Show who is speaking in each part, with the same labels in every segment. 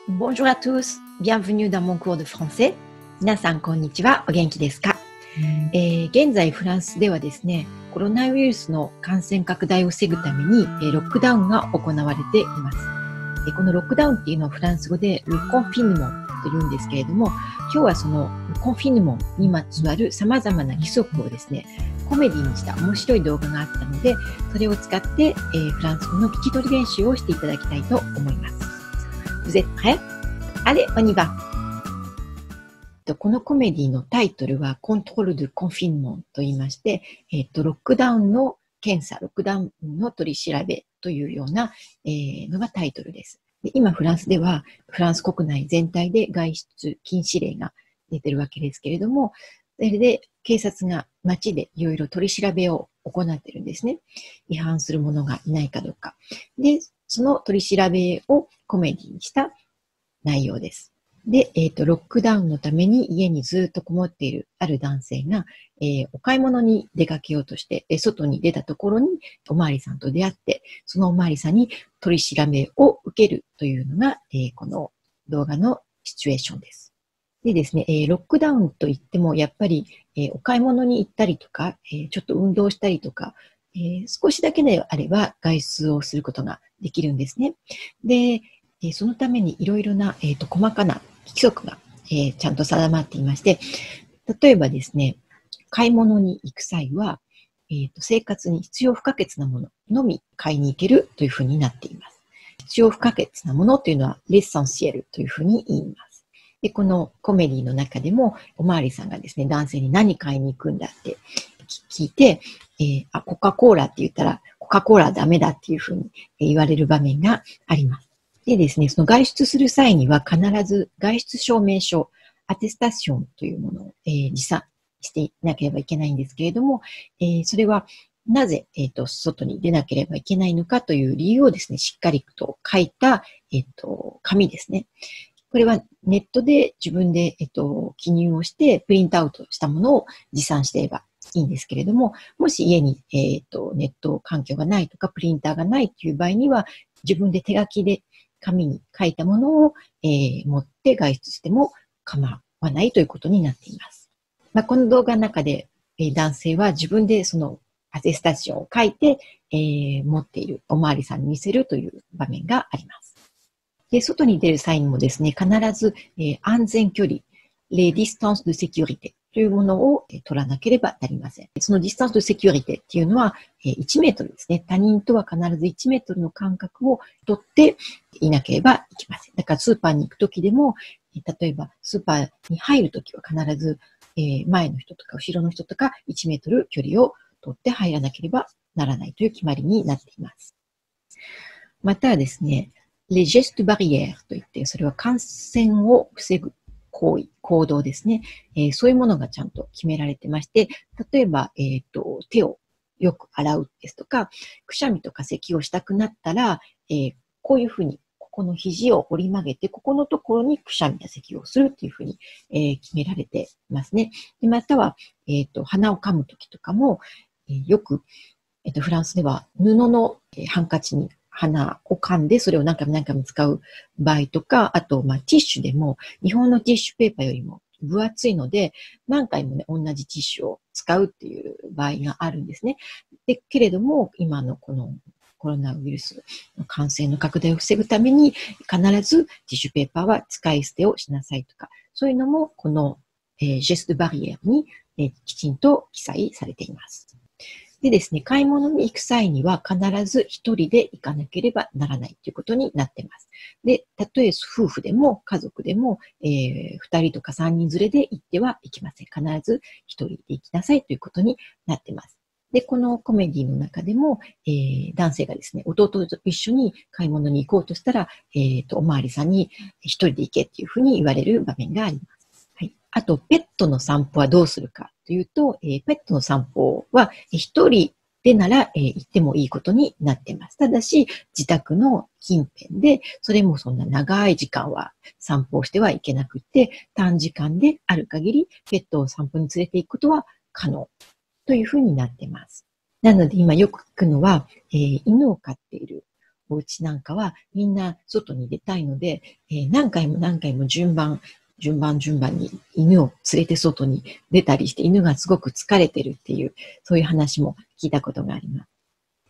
Speaker 1: Bonjour à tous, bienvenue dans mon cours de français。皆さんこんにちは、お元気ですか？現在フランスではですね、コロナウイルスの感染拡大を防ぐためにロックダウンが行われています。このロックダウンっていうのはフランス語でルコンフィヌモンと言うんですけれども、今日はそのルコンフィヌモンにまつわる様々な規則をですね、コメディにした面白い動画があったので、それを使って、フランス語の聞き取り練習をしていただきたいと思います。Vous êtes prêts? Allez, on y va! このコメディのタイトルはコントロール・ドゥ・コンフィンモンと言いまして、ロックダウンの検査、ロックダウンの取り調べというような、のがタイトルです。で今フランスではフランス国内全体で外出禁止令が出てるわけですけれども、それで警察が街でいろいろ取り調べを行っているんですね。違反する者がいないかどうか。で、その取り調べをコメディにした内容です。で、ロックダウンのために家にずっとこもっているある男性が、お買い物に出かけようとして、外に出たところにおまわりさんと出会って、そのおまわりさんに取り調べを受けるというのが、この動画のシチュエーションです。でですね、ロックダウンといってもやっぱり、お買い物に行ったりとか、ちょっと運動したりとか、少しだけであれば外出をすることができるんですね。で、そのためにいろいろな、細かな規則が、ちゃんと定まっていまして、例えばですね、買い物に行く際は、生活に必要不可欠なもののみ買いに行けるというふうになっています。必要不可欠なものというのはレッサンシエルというふうに言います。で、このコメディの中でもおまわりさんがですね、男性に何買いに行くんだって聞いて、コカ・コーラって言ったらコカ・コーラはダメだっていうふうに言われる場面があります。でですね、その外出する際には必ず外出証明書、アテスタションというものを、持参していなければいけないんですけれども、それはなぜ、外に出なければいけないのかという理由をですね、しっかりと書いた、紙ですね。これはネットで自分で、記入をしてプリントアウトしたものを持参していればいいんですけれども、もし家に、ネット環境がないとかプリンターがないという場合には、自分で手書きで紙に書いたものを、持って外出しても構わないということになっています。この動画の中で、男性は自分でそのアテスタションを書いて、持っているおまわりさんに見せるという場面があります。で、外に出る際にもですね、必ず、安全距離、les distances de sécurité というものを取らなければなりません。そのディスタンスでセキュリティっていうのは1メートルですね。他人とは必ず1メートルの間隔を取っていなければいけません。だからスーパーに行くときでも、例えばスーパーに入るときは必ず前の人とか後ろの人とか1メートル距離を取って入らなければならないという決まりになっています。またですね、les gestes barrières といって、それは感染を防ぐ行為、行動ですね。そういうものがちゃんと決められてまして、例えば、手をよく洗うですとか、くしゃみとか咳をしたくなったら、こういうふうに、ここの肘を折り曲げて、ここのところにくしゃみや咳をするっていうふうに、決められていますね。でまたは、鼻を噛むときとかも、よく、フランスでは布のハンカチに鼻を噛んで、それを何回も何回も使う場合とか、あと、ティッシュでも、日本のティッシュペーパーよりも分厚いので、何回もね、同じティッシュを使うっていう場合があるんですね。で、けれども、今のこのコロナウイルスの感染の拡大を防ぐために、必ずティッシュペーパーは使い捨てをしなさいとか、そういうのも、この、ジェストバリエーに、きちんと記載されています。でですね、買い物に行く際には必ず一人で行かなければならないということになっています。で、たとえ夫婦でも家族でも、2人とか3人連れで行ってはいけません。必ず一人で行きなさいということになっています。で、このコメディの中でも、男性がですね、弟と一緒に買い物に行こうとしたら、おまわりさんに一人で行けっていうふうに言われる場面があります。はい。あと、ペットの散歩はどうするかというと、ペットの散歩は一人でなら、行ってもいいことになっています。ただし、自宅の近辺で、それもそんな長い時間は散歩をしてはいけなくて、短時間である限りペットを散歩に連れて行くことは可能というふうになっています。なので今よく聞くのは、犬を飼っているお家なんかはみんな外に出たいので、何回も何回も順番に犬を連れて外に出たりして、犬がすごく疲れてるっていう、そういう話も聞いたことがあります。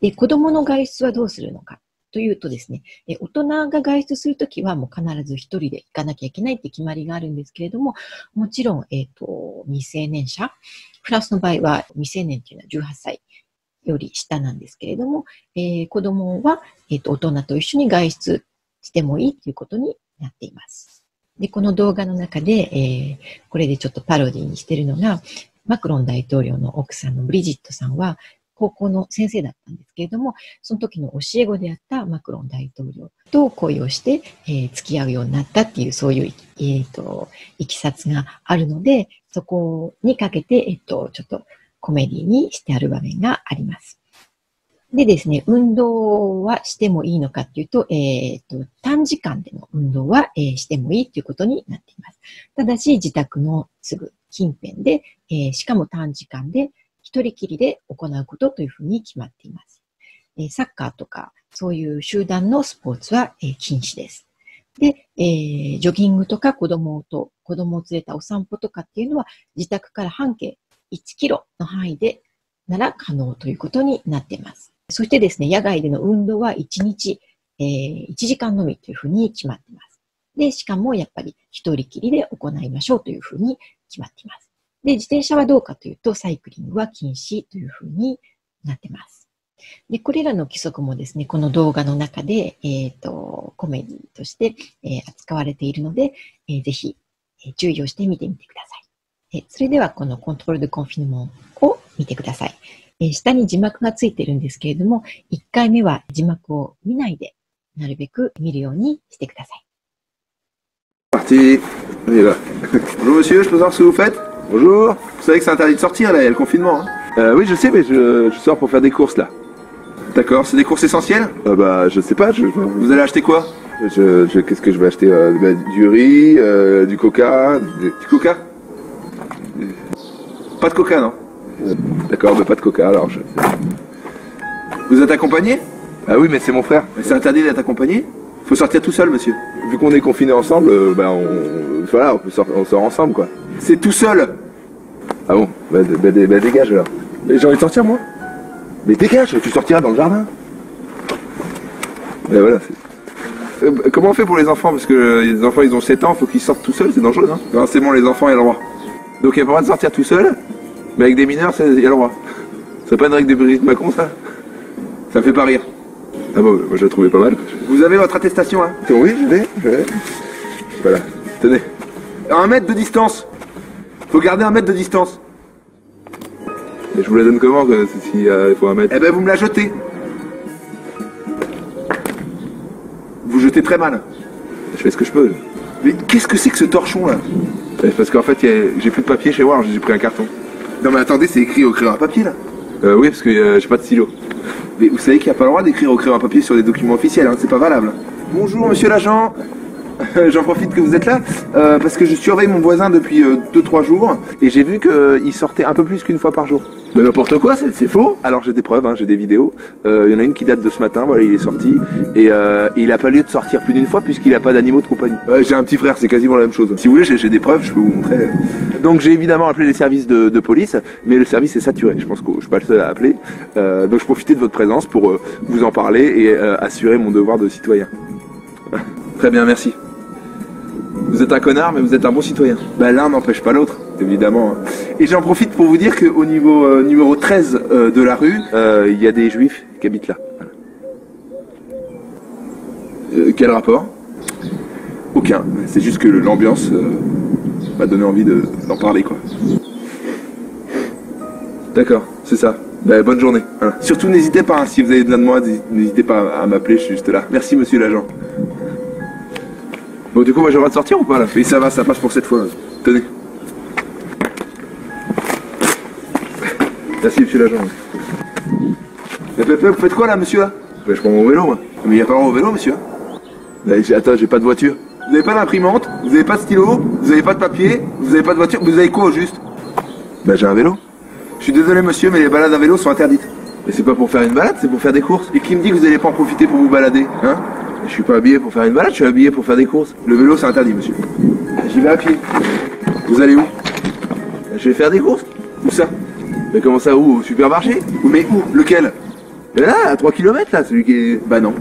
Speaker 1: で、子供の外出はどうするのかというとですね、大人が外出するときはもう必ず一人で行かなきゃいけないって決まりがあるんですけれども、もちろん、未成年者、フランスの場合は未成年というのは18歳より下なんですけれども、子供は、大人と一緒に外出してもいいということになっています。で、この動画の中で、これでちょっとパロディにしているのが、マクロン大統領の奥さんのブリジットさんは、高校の先生だったんですけれども、その時の教え子であったマクロン大統領と恋をして、付き合うようになったっていう、そういう、いきさつがあるので、そこにかけて、ちょっとコメディにしてある場面があります。でですね、運動はしてもいいのかっていうと、短時間での運動は、してもいいということになっています。ただし、自宅のすぐ近辺で、しかも短時間で、一人きりで行うことというふうに決まっています。サッカーとか、そういう集団のスポーツは、禁止です。で、ジョギングとか子供を連れたお散歩とかっていうのは、自宅から半径1キロの範囲でなら可能ということになっています。そしてですね、野外での運動は1日、1時間のみというふうに決まっています。で、しかもやっぱり一人きりで行いましょうというふうに決まっています。で、自転車はどうかというと、サイクリングは禁止というふうになっています。で、これらの規則もですね、この動画の中で、コメディとして、扱われているので、ぜひ、注意をして見てみてください。それでは、このコントロール・ド・コンフィヌモンを見てください。下に字幕がついているんですけれども、1回目は字幕を見ないで、なるべく見るようにしてください。
Speaker 2: Parti. On y va. Bonjour monsieur, je peux savoir ce que vous faites? Bonjour. Vous savez que c'est interdit de sortir là, il y a le confinement. Hein? Oui, je sais, mais je sors pour faire des courses là. D'accord, c'est des courses essentielles? Bah, je sais pas. Vous allez acheter quoi? Qu'est-ce que je vais acheter? Du riz, du coca. Du coca? Pas de coca, non? D'accord, bah pas de coca alors. Vous êtes accompagné? Ah oui, mais c'est mon frère. C'est interdit d'être accompagné? Faut sortir tout seul, monsieur. Vu qu'on est confinés ensemble, voilà, on sort ensemble, quoi. C'est tout seul. Ah bon? Bah dégage alors. Mais j'ai envie de sortir, moi. Mais dégage, tu sortiras dans le jardin. Et voilà. Comment on fait pour les enfants? Parce que les enfants, ils ont 7 ans, faut qu'ils sortent tout seuls, c'est dangereux, hein? Non, c'est bon, les enfants, il y a le droit. Donc il n'y a pas le droit de sortir tout seul, mais avec des mineurs, il y a le droit. C'est pas une règle de Brigitte Macron, ça? Ça me fait pas rire. Ah bon, moi je la trouvais pas mal. Vous avez votre attestation, hein? Oui, je l'ai. Voilà, tenez. À 1 mètre de distance. Faut garder 1 mètre de distance. Mais je vous la donne comment, s'il faut 1 mètre? Eh ben vous me la jetez. Vous jetez très mal. Je fais ce que je peux. Mais qu'est-ce que c'est que ce torchon là? Parce qu'en fait, j'ai plus de papier chez moi, alors j'ai pris un carton. Non mais attendez, c'est écrit au crayon à papier là? Oui, parce que j'ai pas de stylo. Mais vous savez qu'il n'y a pas le droit d'écrire au crayon à papier sur des documents officiels, hein, c'est pas valable. Bonjour monsieur l'agent, j'en profite que vous êtes là, parce que je surveille mon voisin depuis 2-3 jours, et j'ai vu qu'il sortait un peu plus qu'une fois par jour. Mais n'importe quoi, c'est faux. Alors j'ai des preuves, hein, j'ai des vidéos, il y en a une qui date de ce matin, voilà, il est sorti, et il a pas lieu de sortir plus d'une fois puisqu'il a pas d'animaux de compagnie. J'ai un petit frère, c'est quasiment la même chose. Si vous voulez, j'ai des preuves, je peux vous montrer. Donc j'ai évidemment appelé les services de police, mais le service est saturé, je pense que je suis pas le seul à appeler, donc je profitais de votre présence pour vous en parler et assurer mon devoir de citoyen. Très bien, merci. Vous êtes un connard, mais vous êtes un bon citoyen. Bah l'un n'empêche pas l'autre, évidemment. Et j'en profite pour vous dire qu'au niveau numéro 13 de la rue, il y a des juifs qui habitent là. Quel rapport? Aucun. C'est juste que l'ambiance m'a donné envie d'en parler, quoi. D'accord, c'est ça. Bah, bonne journée. Hein. Surtout n'hésitez pas, hein, si vous avez besoin de moi, n'hésitez pas à m'appeler, je suis juste là. Merci monsieur l'agent. Bon, du coup, moi j'ai le droit de sortir ou pas là? Oui, ça va, ça passe pour cette fois. Tenez. Merci monsieur l'agent. Mais vous faites quoi là, monsieur là? Bah, je prends mon vélo, moi. Mais il n'y a pas le droit au vélo, monsieur. Bah, attends, j'ai pas de voiture. Vous n'avez pas d'imprimante, vous n'avez pas de stylo, vous n'avez pas de papier, vous n'avez pas de voiture, vous avez quoi au juste? Bah, j'ai un vélo. Je suis désolé monsieur, mais les balades à vélo sont interdites. Mais c'est pas pour faire une balade, c'est pour faire des courses. Et qui me dit que vous allez pas en profiter pour vous balader, hein? Je suis pas habillé pour faire une balade, je suis habillé pour faire des courses. Le vélo, c'est interdit, monsieur. J'y vais à pied. Vous allez où? Je vais faire des courses. Où ça? Mais comment ça, où? Au supermarché? Mais où? Lequel? Mais là, à 3 km, là, celui qui est... Bah non.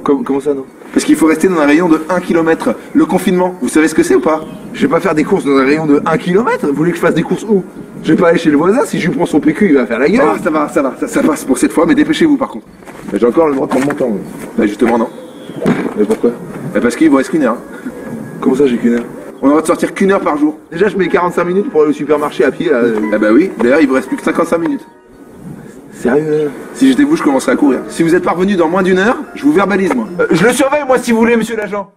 Speaker 2: Comment ça, non? Parce qu'il faut rester dans un rayon de 1 km. Le confinement, vous savez ce que c'est ou pas? Je vais pas faire des courses dans un rayon de 1 km. Vous voulez que je fasse des courses où? Je vais pas aller chez le voisin, si je lui prends son PQ, il va faire la gueule. Ah, ça passe pour cette fois, mais dépêchez-vous par contre. J'ai encore le droit de prendre mon temps. Bah justement, non. Mais pourquoi? Bah parce qu'il vous reste qu'une heure. Comment ça, j'ai qu'une heure? On a le droit de sortir qu'une heure par jour. Déjà, je mets 45 minutes pour aller au supermarché à pied. Là. Ah bah oui, d'ailleurs, il vous reste plus que 55 minutes. Sérieux? Si j'étais vous, je commencerais à courir. Si vous êtes parvenu dans moins d'une heure, je vous verbalise, moi. Je le surveille, moi, si vous voulez, monsieur l'agent.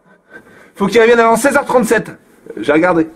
Speaker 2: Faut qu'il revienne avant 16h37. J'ai regardé.